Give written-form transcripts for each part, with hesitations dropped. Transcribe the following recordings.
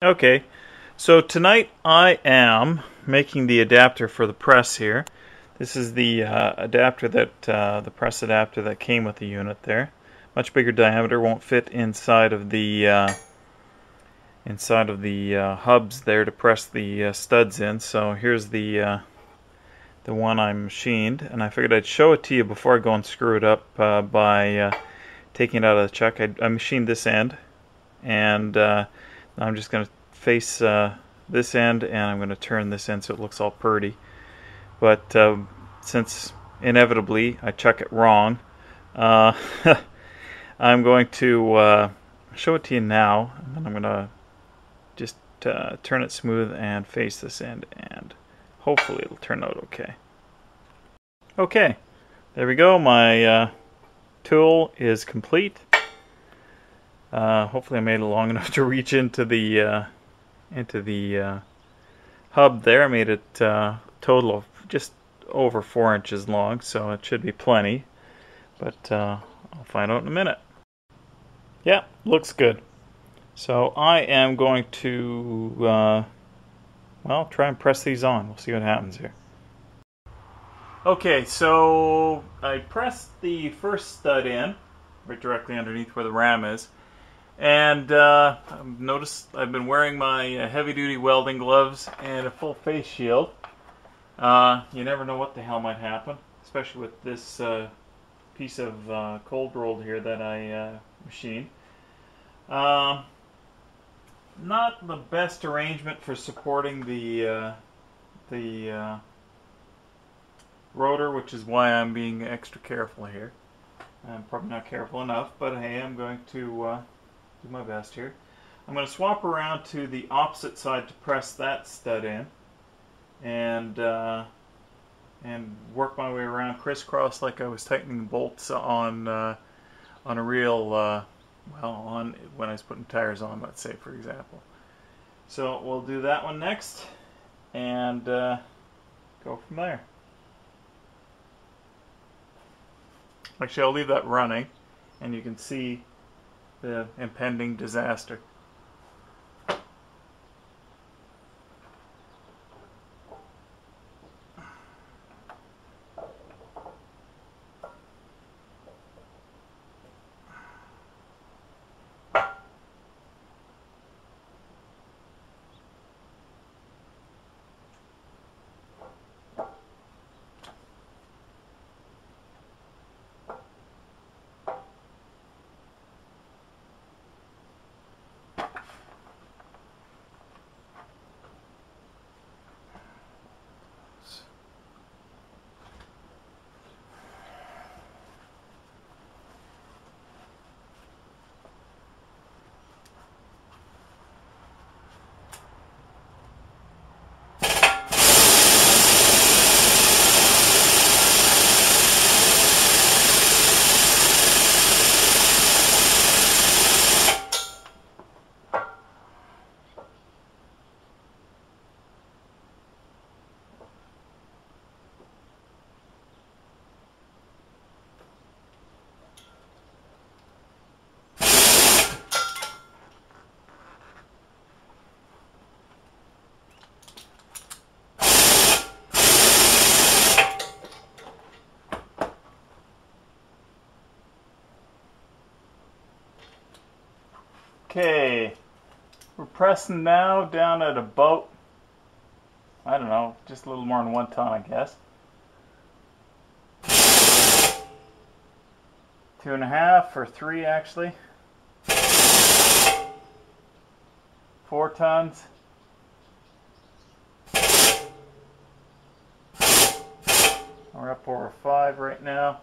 Okay, so tonight I am making the adapter for the press here. This is the adapter that the press adapter that came with the unit there. Much bigger diameter, won't fit inside of the hubs there to press the studs in. So here's the one I machined, and I figured I'd show it to you before I go and screw it up by taking it out of the chuck. I machined this end, and I'm just going to face this end, and I'm going to turn this end so it looks all purty. But since inevitably I chuck it wrong, I'm going to show it to you now, and then I'm going to just turn it smooth and face this end, and hopefully it'll turn out okay. Okay, there we go. My tool is complete. Hopefully I made it long enough to reach into the hub there. I made it total of just over 4 inches long, so it should be plenty. But I'll find out in a minute. Yeah, looks good. So I am going to, well, try and press these on. We'll see what happens here. Okay, so I pressed the first stud in, right directly underneath where the ram is. And I've noticed I've been wearing my heavy-duty welding gloves and a full face shield. You never know what the hell might happen, especially with this piece of cold rolled here that I machined. Not the best arrangement for supporting the rotor, which is why I'm being extra careful here. I'm probably not careful enough, but hey, I'm going to do my best here. I'm going to swap around to the opposite side to press that stud in, and work my way around crisscross like I was tightening bolts on a real well, on when I was putting tires on, let's say, for example. So we'll do that one next, and go from there. Actually, I'll leave that running, and you can see the impending disaster. Okay, we're pressing now down at about, I don't know, just a little more than 1 ton, I guess. 2.5 or 3 actually. 4 tons. We're up over 5 right now.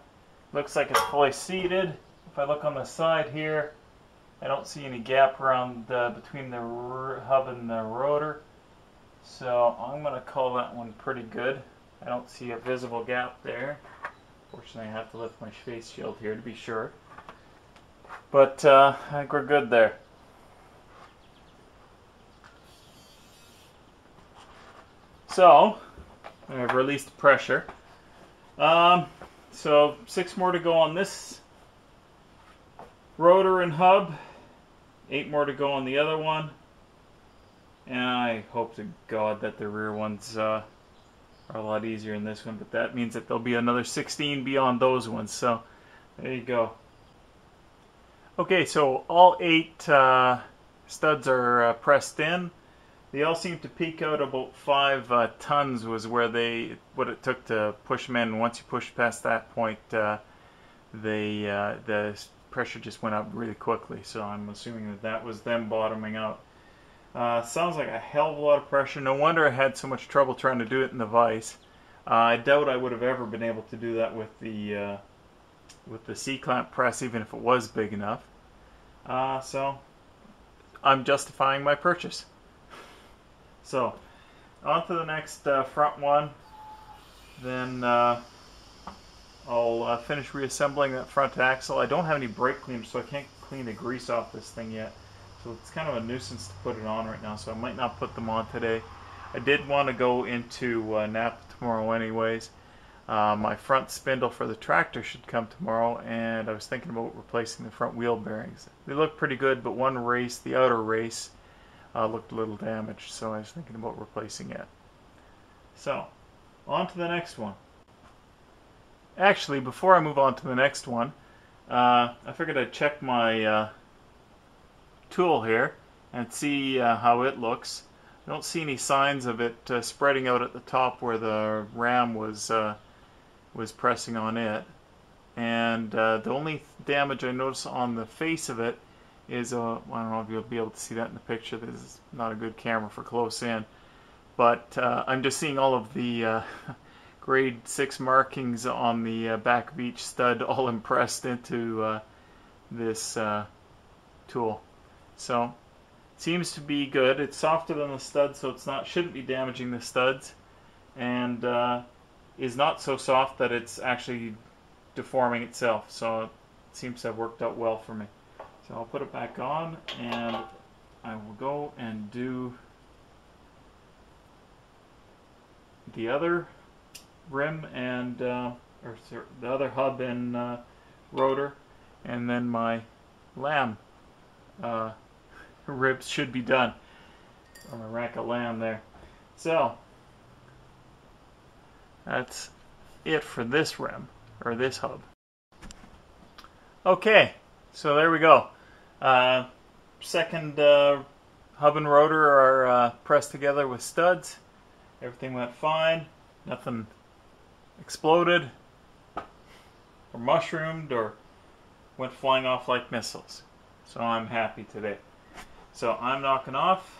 Looks like it's fully seated. If I look on the side here, I don't see any gap around between the hub and the rotor, so I'm going to call that one pretty good. I don't see a visible gap there. Fortunately, I have to lift my face shield here to be sure, but I think we're good there. So I've released the pressure. So 6 more to go on this rotor and hub. 8 more to go on the other one. I hope to God that the rear ones are a lot easier in this one, but that means that there'll be another 16 beyond those ones, so there you go. Okay, so all 8 studs are pressed in. They all seem to peak out about 5 tons was where what it took to push them in. Once you push past that point, the pressure just went up really quickly. So I'm assuming that was them bottoming out. Sounds like a hell of a lot of pressure. No wonder I had so much trouble trying to do it in the vise. I doubt I would have ever been able to do that with the C-clamp press, even if it was big enough. So I'm justifying my purchase. So, on to the next front one. Then I'll finish reassembling that front axle. I don't have any brake cleaners, so I can't clean the grease off this thing yet. So it's kind of a nuisance to put it on right now, so I might not put them on today. I did want to go into Napa tomorrow anyways. My front spindle for the tractor should come tomorrow, and I was thinking about replacing the front wheel bearings. They look pretty good, but one race, the outer race, looked a little damaged, so I was thinking about replacing it. So, on to the next one. Actually, before I move on to the next one, I figured I'd check my tool here and see how it looks. I don't see any signs of it spreading out at the top where the ram was pressing on it. And the only damage I notice on the face of it is, I don't know if you'll be able to see that in the picture. This is not a good camera for close in. But I'm just seeing all of the grade 6 markings on the back of each stud all impressed into this tool. So, it seems to be good. It's softer than the studs, so shouldn't be damaging the studs. And is not so soft that it's actually deforming itself. So it seems to have worked out well for me. So I'll put it back on, and I will go and do the other rim and or the other hub and rotor, and then my lamb ribs should be done. On a rack of lamb there. So that's it for this rim, or this hub. Okay, so there we go. Second hub and rotor are pressed together with studs. Everything went fine. Nothing exploded or mushroomed or went flying off like missiles. So I'm happy today. So I'm knocking off.